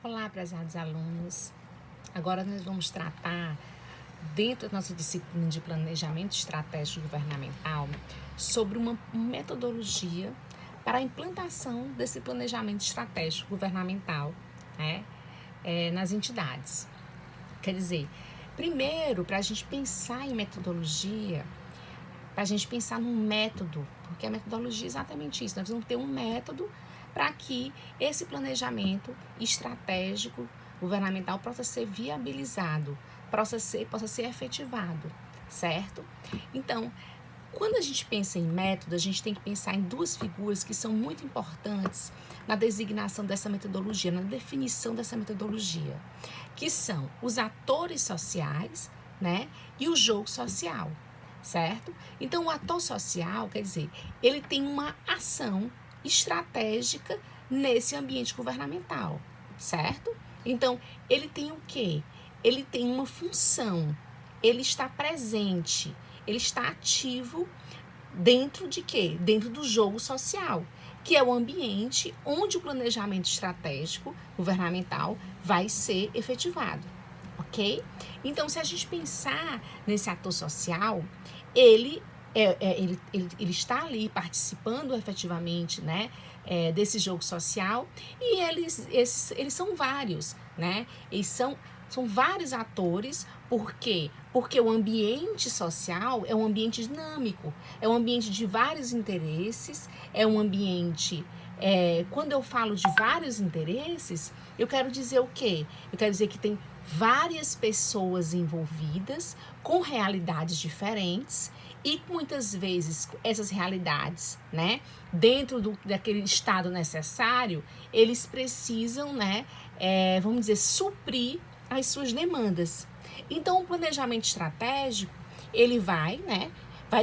Olá, prezados alunos. Agora nós vamos tratar, dentro da nossa disciplina de planejamento estratégico governamental, sobre uma metodologia para a implantação desse planejamento estratégico governamental, né, nas entidades. Quer dizer, primeiro, para a gente pensar em metodologia, para a gente pensar num método, porque a metodologia é exatamente isso. Nós vamos ter um método para que esse planejamento estratégico governamental possa ser viabilizado, possa ser efetivado, certo? Então, quando a gente pensa em método, a gente tem que pensar em duas figuras que são muito importantes na designação dessa metodologia, na definição dessa metodologia, que são os atores sociais, né, e o jogo social, certo? Então, o ator social, quer dizer, ele tem uma ação estratégica nesse ambiente governamental, certo? Então, ele tem o quê? Ele tem uma função, ele está presente, ele está ativo dentro de quê? Dentro do jogo social, que é o ambiente onde o planejamento estratégico governamental vai ser efetivado, ok? Então, se a gente pensar nesse ator social, ele está ali participando efetivamente, né, desse jogo social, e eles são vários, né? Eles são vários atores. Por quê? Porque o ambiente social é um ambiente dinâmico, é um ambiente de vários interesses, é um ambiente... quando eu falo de vários interesses, eu quero dizer o quê? Eu quero dizer que tem várias pessoas envolvidas com realidades diferentes e muitas vezes essas realidades, né, dentro daquele estado necessário, eles precisam, né, vamos dizer, suprir as suas demandas. Então, o planejamento estratégico, ele vai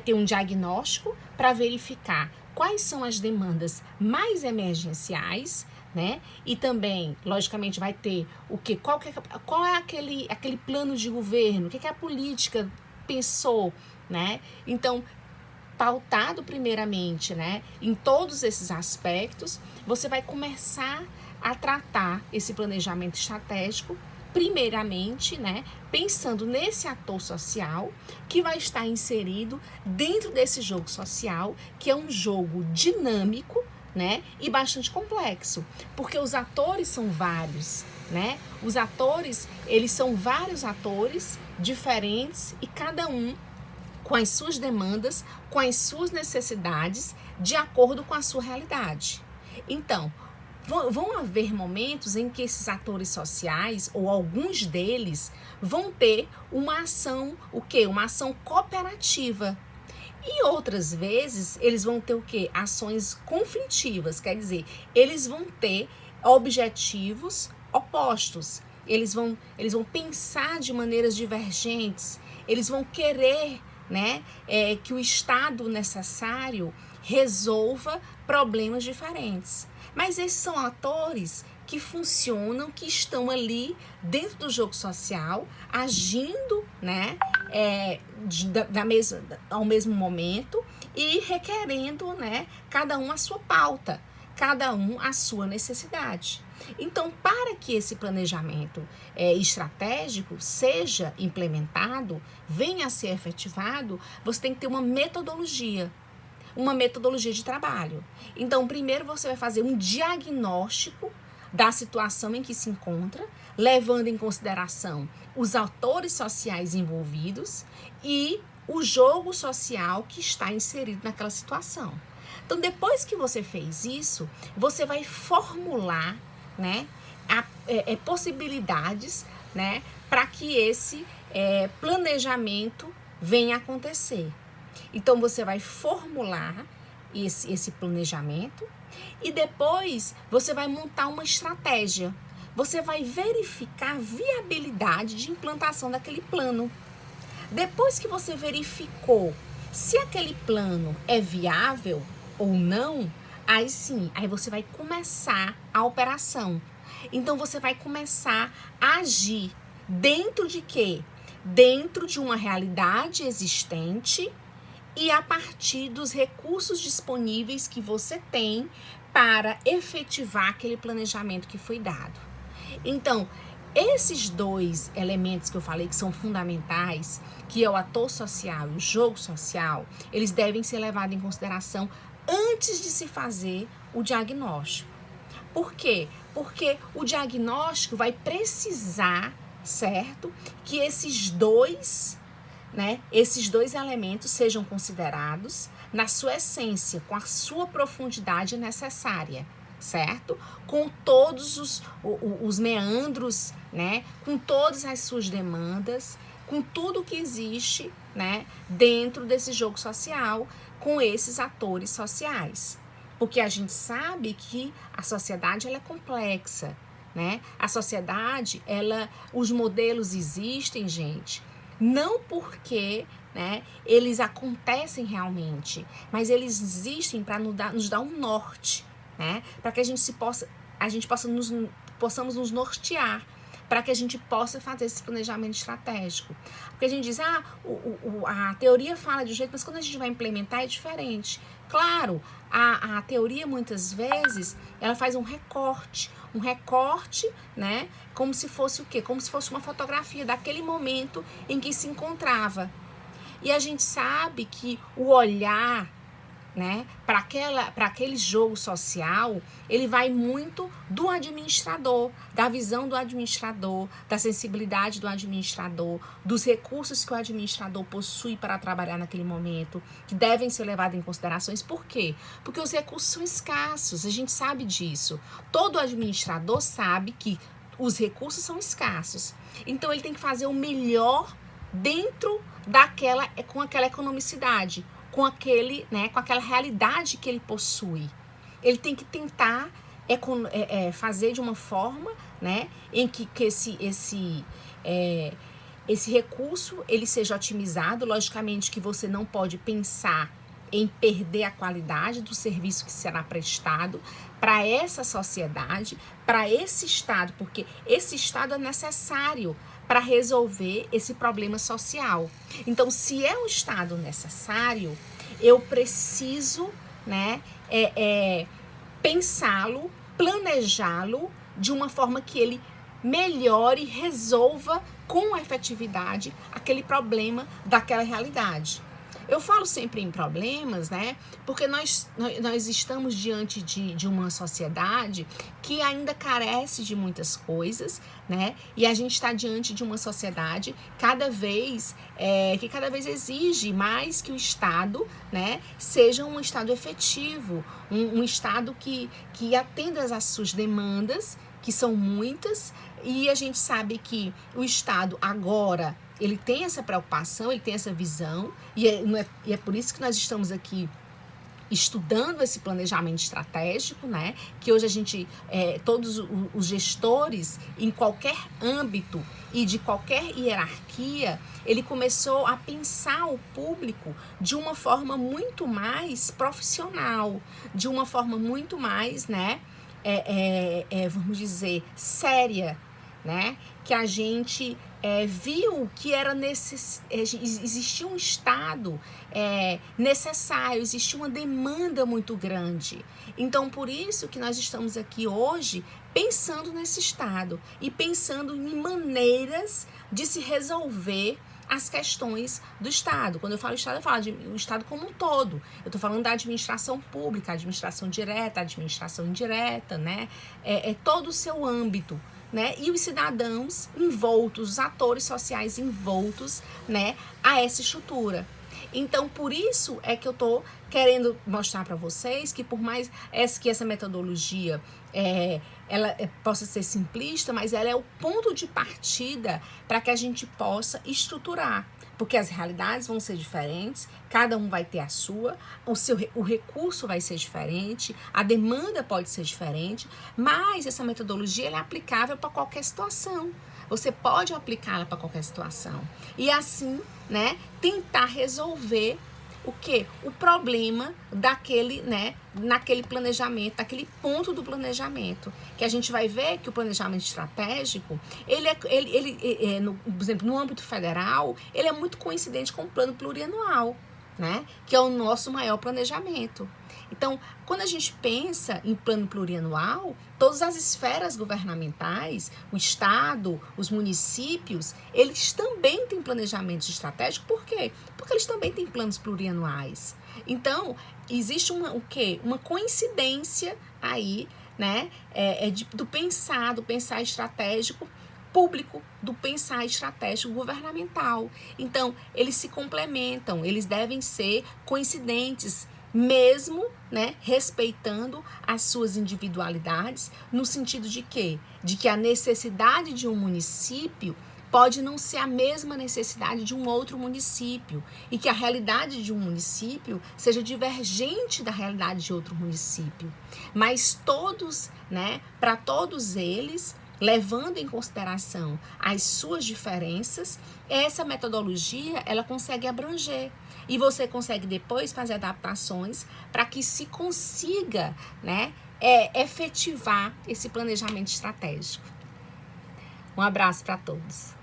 ter um diagnóstico para verificar quais são as demandas mais emergenciais, né? E também, logicamente, vai ter o que, qual é aquele plano de governo, o que a política pensou, né? Então, pautado primeiramente, né, em todos esses aspectos, você vai começar a tratar esse planejamento estratégico, primeiramente, né, pensando nesse ator social que vai estar inserido dentro desse jogo social, que é um jogo dinâmico, né, e bastante complexo, porque os atores são vários, né? Os atores, eles são vários atores diferentes e cada um com as suas demandas, com as suas necessidades, de acordo com a sua realidade. Então, vão haver momentos em que esses atores sociais, ou alguns deles, vão ter uma ação, o quê? Uma ação cooperativa. E outras vezes, eles vão ter o quê? Ações conflitivas, quer dizer, eles vão ter objetivos opostos. Eles vão pensar de maneiras divergentes, eles vão querer, né, que o estado necessário resolva problemas diferentes. Mas esses são atores que funcionam, que estão ali dentro do jogo social, agindo, né, ao mesmo momento e requerendo, né, cada um a sua pauta, cada um a sua necessidade. Então, para que esse planejamento estratégico seja implementado, venha a ser efetivado, você tem que ter uma metodologia de trabalho. Então, primeiro você vai fazer um diagnóstico da situação em que se encontra, levando em consideração os atores sociais envolvidos e o jogo social que está inserido naquela situação. Então, depois que você fez isso, você vai formular, né, possibilidades, né, para que esse planejamento venha a acontecer. Então, você vai formular esse planejamento e depois você vai montar uma estratégia. Você vai verificar a viabilidade de implantação daquele plano. Depois que você verificou se aquele plano é viável ou não, aí sim, aí você vai começar a operação. Então, você vai começar a agir dentro de quê? Dentro de uma realidade existente e a partir dos recursos disponíveis que você tem para efetivar aquele planejamento que foi dado. Então, esses dois elementos que eu falei que são fundamentais, que é o ator social e o jogo social, eles devem ser levados em consideração antes de se fazer o diagnóstico. Por quê? Porque o diagnóstico vai precisar, certo? Que esses dois elementos sejam considerados na sua essência, com a sua profundidade necessária, certo? Com todos os meandros, né? Com todas as suas demandas, com tudo que existe, né? Dentro desse jogo social, com esses atores sociais. Porque a gente sabe que a sociedade ela é complexa, né? A sociedade, os modelos existem, gente, não porque, né, eles acontecem realmente, mas eles existem para nos dar um norte, né? Para que possamos nos nortear, para que a gente possa fazer esse planejamento estratégico. Porque a gente diz, a teoria fala de um jeito, mas quando a gente vai implementar é diferente. Claro, a teoria muitas vezes, ela faz um recorte, né, como se fosse o quê? Como se fosse uma fotografia daquele momento em que se encontrava. E a gente sabe que o olhar, né, para aquele jogo social, ele vai muito do administrador, da visão do administrador, da sensibilidade do administrador, dos recursos que o administrador possui para trabalhar naquele momento, que devem ser levados em considerações. Por quê? Porque os recursos são escassos, a gente sabe disso. Todo administrador sabe que os recursos são escassos. Então, ele tem que fazer o melhor dentro com aquela economicidade, com aquela realidade que ele possui. Ele tem que tentar fazer de uma forma, né, em que esse recurso ele seja otimizado. Logicamente que você não pode pensar em perder a qualidade do serviço que será prestado para essa sociedade, para esse Estado, porque esse Estado é necessário para resolver esse problema social. Então, se é um Estado necessário, eu preciso, né, pensá-lo, planejá-lo de uma forma que ele melhore, resolva com efetividade aquele problema daquela realidade. Eu falo sempre em problemas, né? Porque nós estamos diante de uma sociedade que ainda carece de muitas coisas, né? E a gente está diante de uma sociedade que cada vez exige mais que o Estado, né, seja um Estado efetivo, um Estado que atenda às suas demandas, que são muitas, e a gente sabe que o Estado agora ele tem essa preocupação, ele tem essa visão, e é por isso que nós estamos aqui estudando esse planejamento estratégico, né? Que hoje a gente, todos os gestores, em qualquer âmbito e de qualquer hierarquia, ele começou a pensar o público de uma forma muito mais profissional, de uma forma muito mais, né? Vamos dizer, séria, né? Que a gente viu que existia um Estado necessário, existia uma demanda muito grande. Então, por isso que nós estamos aqui hoje pensando nesse Estado e pensando em maneiras de se resolver as questões do Estado. Quando eu falo Estado, eu falo o Estado como um todo. Eu estou falando da administração pública, administração direta, administração indireta, né? Todo o seu âmbito, né? E os cidadãos envoltos, os atores sociais envoltos, né, a essa estrutura. Então, por isso é que eu estou querendo mostrar para vocês que por mais que essa metodologia ela possa ser simplista, mas ela é o ponto de partida para que a gente possa estruturar. Porque as realidades vão ser diferentes, cada um vai ter a sua, o recurso vai ser diferente, a demanda pode ser diferente, mas essa metodologia ela é aplicável para qualquer situação. Você pode aplicá-la para qualquer situação. E assim, né, tentar resolver o quê? O problema daquele, né, naquele planejamento, daquele ponto do planejamento. Que a gente vai ver que o planejamento estratégico, por exemplo, no âmbito federal, ele é muito coincidente com o plano plurianual. né? Que é o nosso maior planejamento. Então, quando a gente pensa em plano plurianual, todas as esferas governamentais, o Estado, os municípios, eles também têm planejamentos estratégicos. Por quê? Porque eles também têm planos plurianuais. Então, existe o quê? Uma coincidência aí, né? Do pensar estratégico público, do pensar estratégico governamental. Então, eles se complementam, eles devem ser coincidentes, mesmo, né, respeitando as suas individualidades, no sentido de quê? De que a necessidade de um município pode não ser a mesma necessidade de um outro município e que a realidade de um município seja divergente da realidade de outro município. Mas todos, né, para todos eles, levando em consideração as suas diferenças, essa metodologia ela consegue abranger. E você consegue depois fazer adaptações para que se consiga, né, efetivar esse planejamento estratégico. Um abraço para todos.